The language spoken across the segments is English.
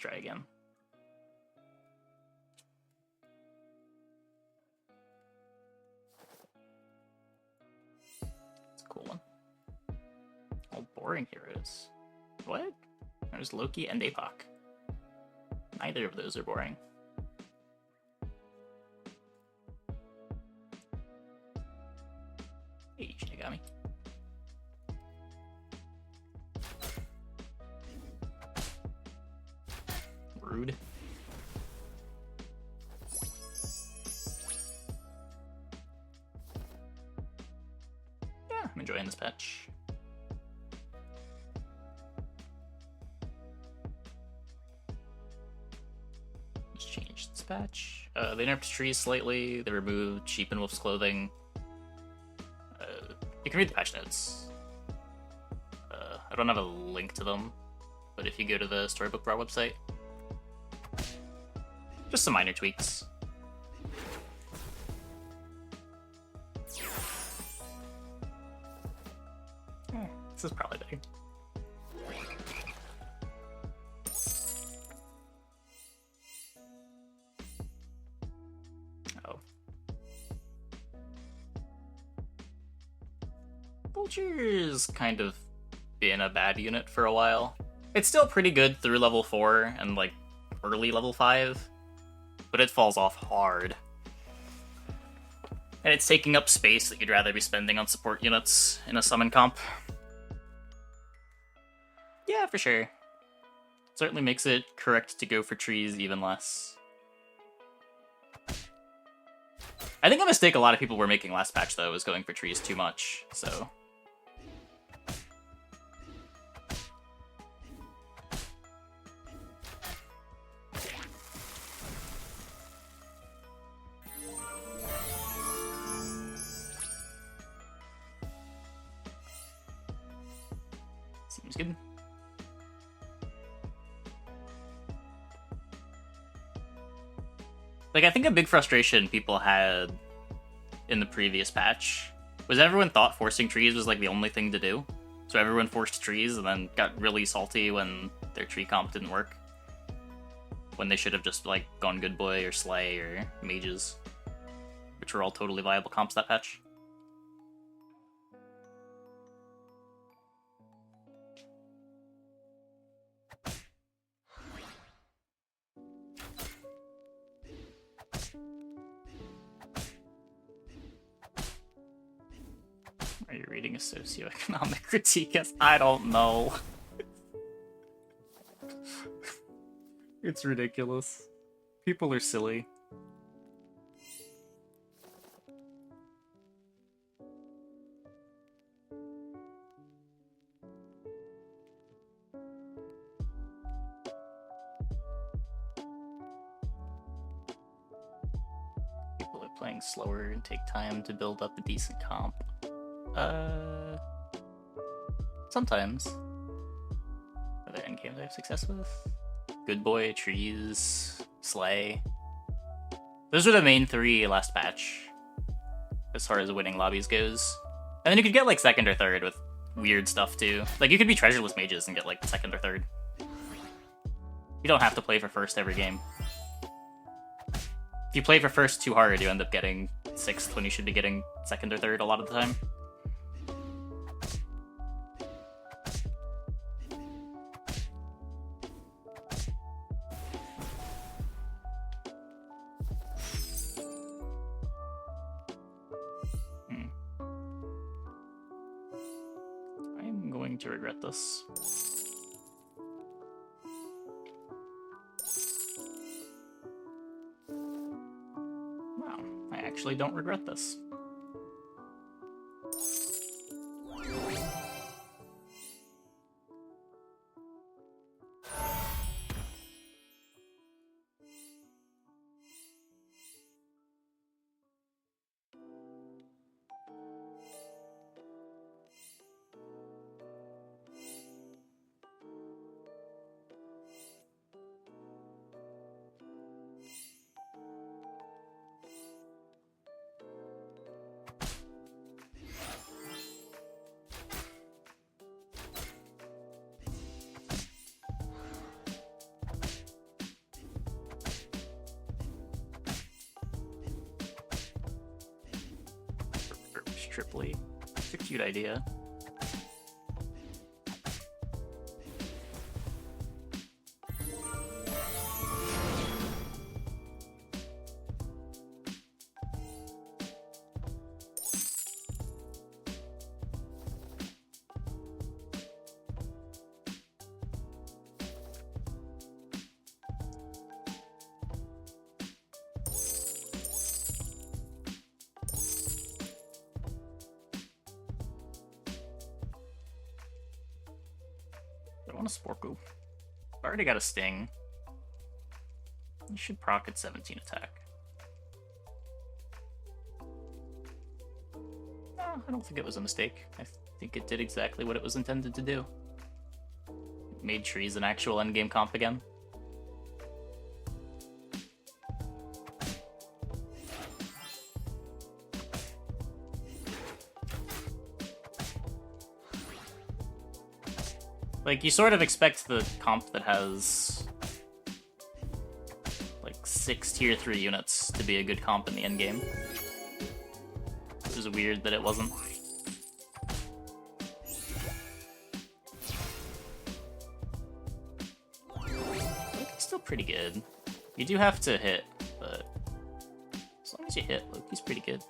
try again. It's a cool one. All boring heroes. What? There's Loki and Apoc. Neither of those are boring. Hey, Shinigami. Rude. Yeah, I'm enjoying this patch. Let's change this patch. They nerfed trees slightly. They removed Sheep and Wolf's clothing. You can read the patch notes. I don't have a link to them, but if you go to the Storybook Brawl website, just some minor tweaks. This is probably big. Oh. Vulture's kind of been a bad unit for a while. It's still pretty good through level 4 and like early level 5, but it falls off hard. And it's taking up space that you'd rather be spending on support units in a summon comp. Yeah, for sure. Certainly makes it correct to go for trees even less. I think a mistake a lot of people were making last patch, though, was going for trees too much, so... Seems good. Like, I think a big frustration people had in the previous patch was everyone thought forcing trees was, like, the only thing to do. So everyone forced trees and then got really salty when their tree comp didn't work. When they should have just, like, gone Good Boy or Slay or Mages, which were all totally viable comps that patch. Are you reading a socioeconomic critique? Yes, I don't know. It's ridiculous. People are silly. People are playing slower and take time to build up a decent comp. Sometimes. Are there endgames I have success with? Good Boy, Trees, Slay. Those are the main 3 last patch, as far as winning lobbies goes. And then you could get, like, 2nd or 3rd with weird stuff, too. Like, you could be Treasureless Mages and get, like, 2nd or 3rd. You don't have to play for 1st every game. If you play for 1st too hard, you end up getting 6th when you should be getting 2nd or 3rd a lot of the time. I'm going to regret this. Wow, I actually don't regret this. triply. It's a cute idea. I want a Sporku. I already got a Sting. You should proc at 17 attack. No, I don't think it was a mistake. I think it did exactly what it was intended to do. It made trees an actual endgame comp again. Like, you sort of expect the comp that has like 6 tier 3 units to be a good comp in the endgame. It was weird that it wasn't. Loki's still pretty good. You do have to hit, but as long as you hit, Loki's pretty good.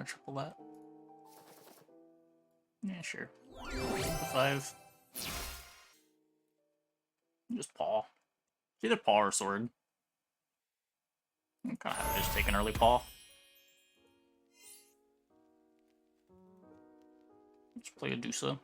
Triple that. Yeah, sure. 5. Just paw. It's either paw or sword. I'm kind of happy to just take an early paw. Let's play a Dusa.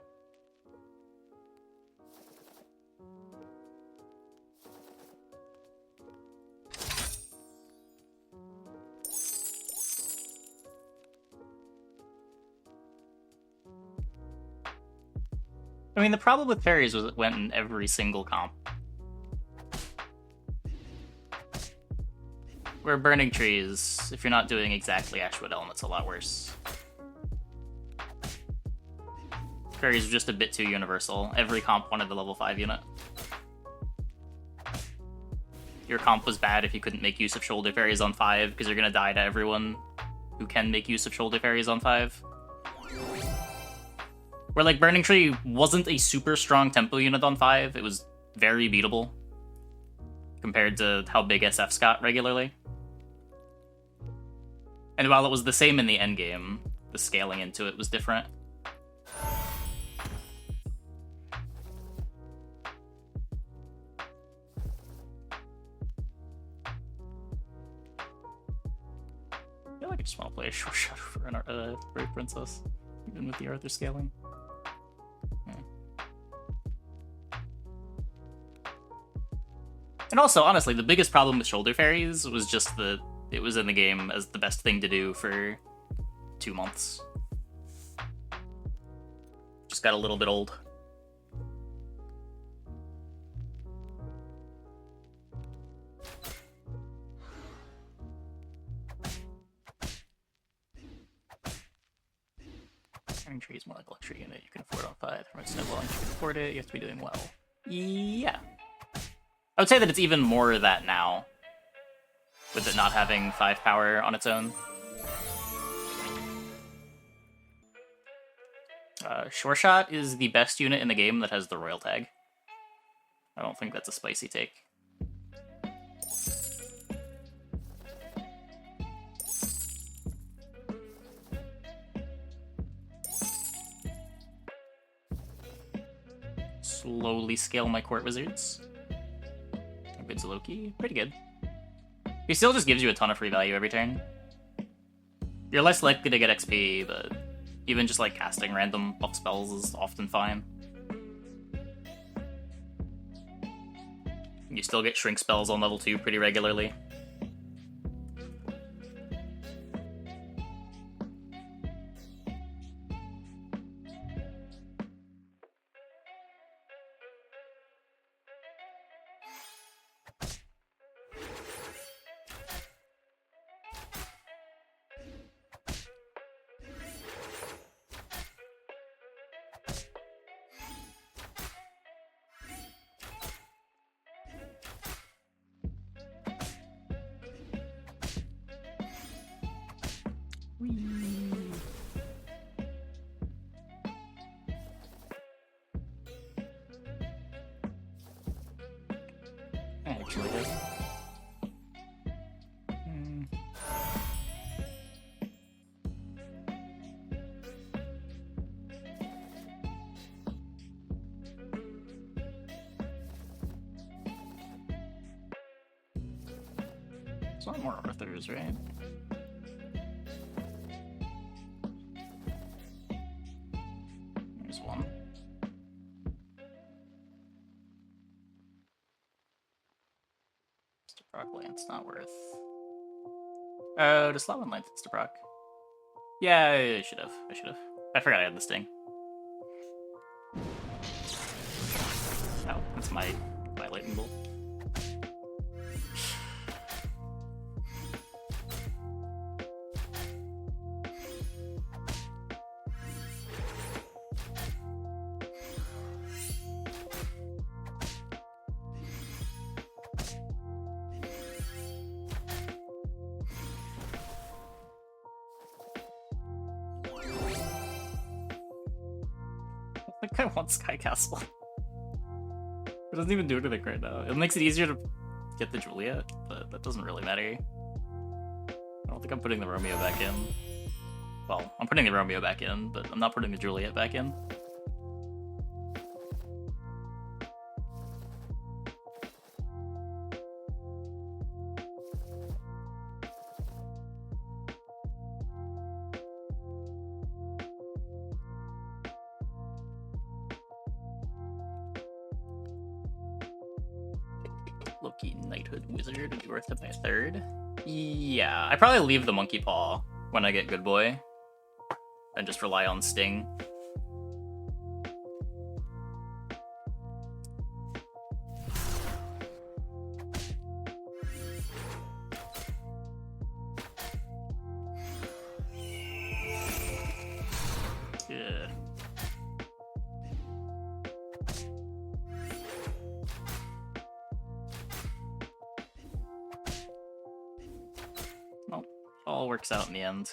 I mean, the problem with fairies was it went in every single comp. Where burning trees, if you're not doing exactly Ashwood Elm, it's a lot worse. Fairies are just a bit too universal. Every comp wanted the level 5 unit. Your comp was bad if you couldn't make use of shoulder fairies on 5, because you're gonna die to everyone who can make use of shoulder fairies on 5. Where, like, Burning Tree wasn't a super strong tempo unit on 5, it was very beatable compared to how big SFs got regularly. And while it was the same in the endgame, the scaling into it was different. I feel like I just want to play a short shot for a Brave Princess, even with the Arthur scaling. And also, honestly, the biggest problem with Shoulder Fairies was just that it was in the game as the best thing to do for 2 months. Just got a little bit old. Burning Tree is more like a luxury unit you can afford on 5. From its snowballing, you can afford it, you have to be doing well. Yeah. I would say that it's even more of that now, with it not having 5 power on its own. Sure Shot is the best unit in the game that has the Royal Tag. I don't think that's a spicy take. Slowly scale my Court Wizards. Good's Loki. Pretty good. He still just gives you a ton of free value every turn. You're less likely to get XP, but even just like casting random buff spells is often fine. You still get shrink spells on level 2 pretty regularly. Actually, does. There's a lot more Arthurs, right? There's one. Mr. Proc Lance, not worth. Oh, does Slot 1 Lance Mr. Proc? Yeah, I should have. I forgot I had this thing. Oh, that's my lightning bolt. That guy wants Sky Castle. It doesn't even do anything right now. It makes it easier to get the Juliet, but that doesn't really matter. I don't think I'm putting the Romeo back in. Well, I'm putting the Romeo back in, but I'm not putting the Juliet back in. Loki, Knighthood, Wizard, would be worth it by a third. Yeah, I probably leave the Monkey Paw when I get Good Boy, and just rely on Sting. Yeah. Well, all works out in the end.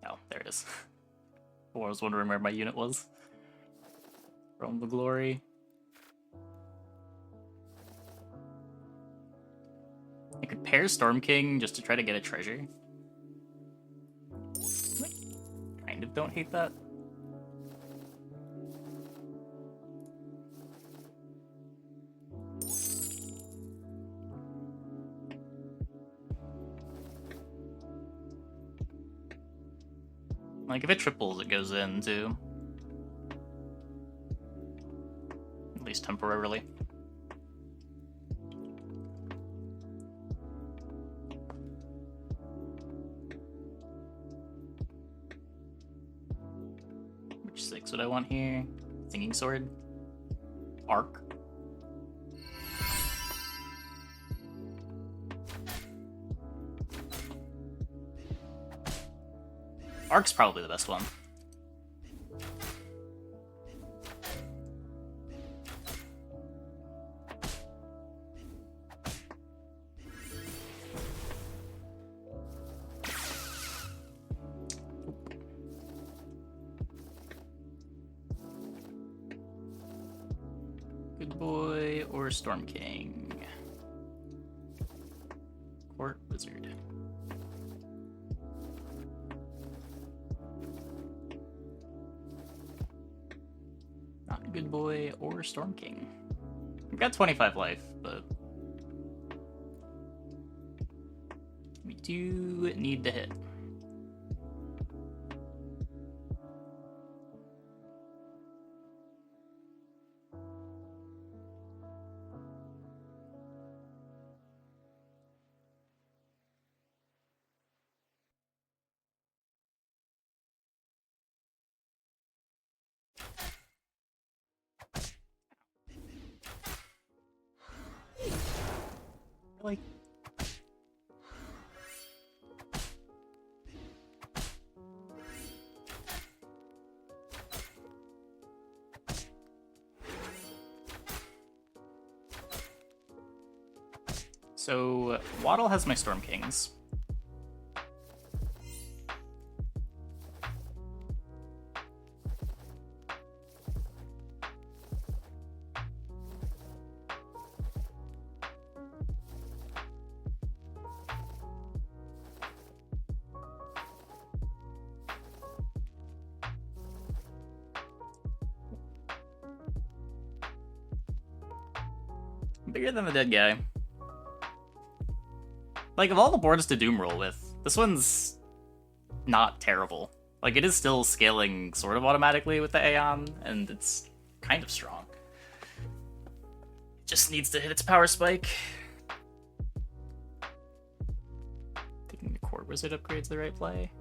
Oh, there it is. I was wondering where my unit was. From the glory. I could pair Storm King just to try to get a treasure. I kind of don't hate that. Like, if it triples, it goes in, too. At least temporarily. Which 6 would I want here? Singing Sword? Arc? Arc's probably the best one. Good Boy or Storm King? Court Wizard. Not Good Boy or Storm King. I've got 25 life, but we do need to hit. Like, So, Waddle has my Storm Kings. Bigger than the dead guy. Like, of all the boards to Doom roll with, this one's not terrible. Like, it is still scaling sort of automatically with the Aeon, and it's kind of strong. It just needs to hit its power spike. Thinking the Court Wizard upgrade's the right play.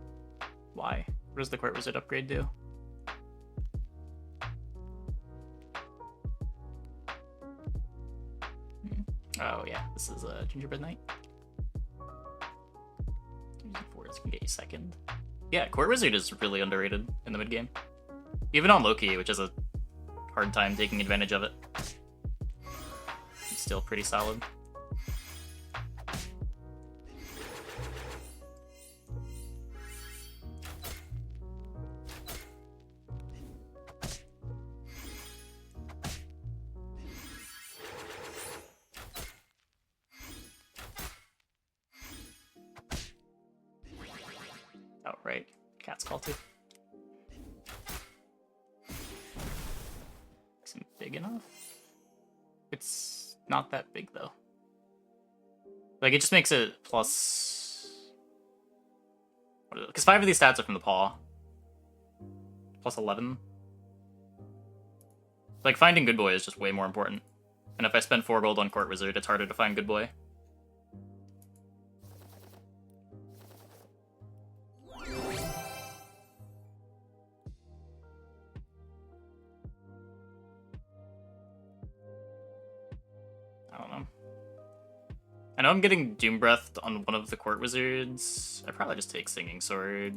Why? What does the Court Wizard upgrade do? Oh yeah, this is a Gingerbread Knight. Forwards can get you second. Yeah, Court Wizard is really underrated in the mid game. Even on Loki, which has a hard time taking advantage of it. It's still pretty solid. Oh, right. Cat's call too. Isn't big enough? It's not that big though. Like, it just makes it plus... What is it? Because 5 of these stats are from the paw. Plus 11. Like, finding Good Boy is just way more important. And if I spend 4 gold on Court Wizard, it's harder to find Good Boy. I don't know. I know I'm getting Doom Breathed on one of the Court Wizards. I'd probably just take Singing Sword.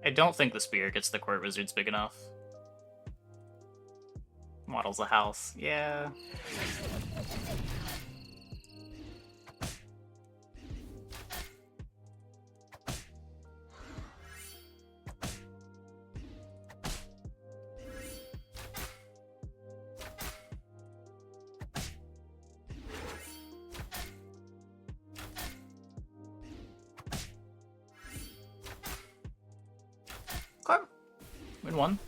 I don't think the Spear gets the Court Wizards big enough. Models a house. Yeah. Okay. Win one.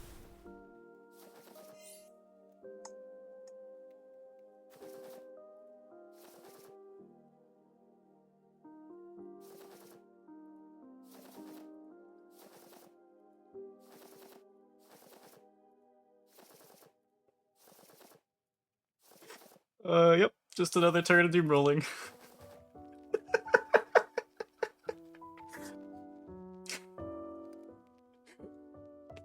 Yep. Just another turn of Doom rolling.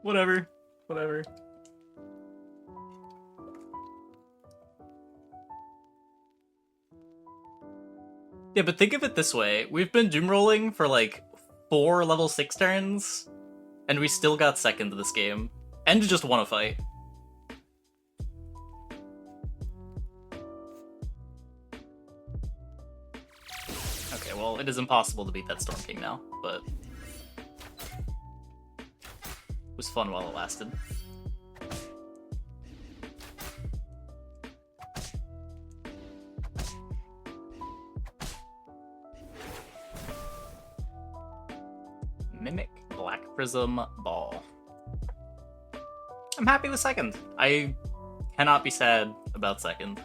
Whatever. Whatever. Yeah, but think of it this way. We've been Doom rolling for like 4 level 6 turns, and we still got second to this game. And just won a fight. Okay, well, it is impossible to beat that Storm King now, but... It was fun while it lasted. Mimic Black Prism Ball. I'm happy with second. I cannot be sad about second.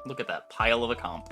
Look at that pile of a comp.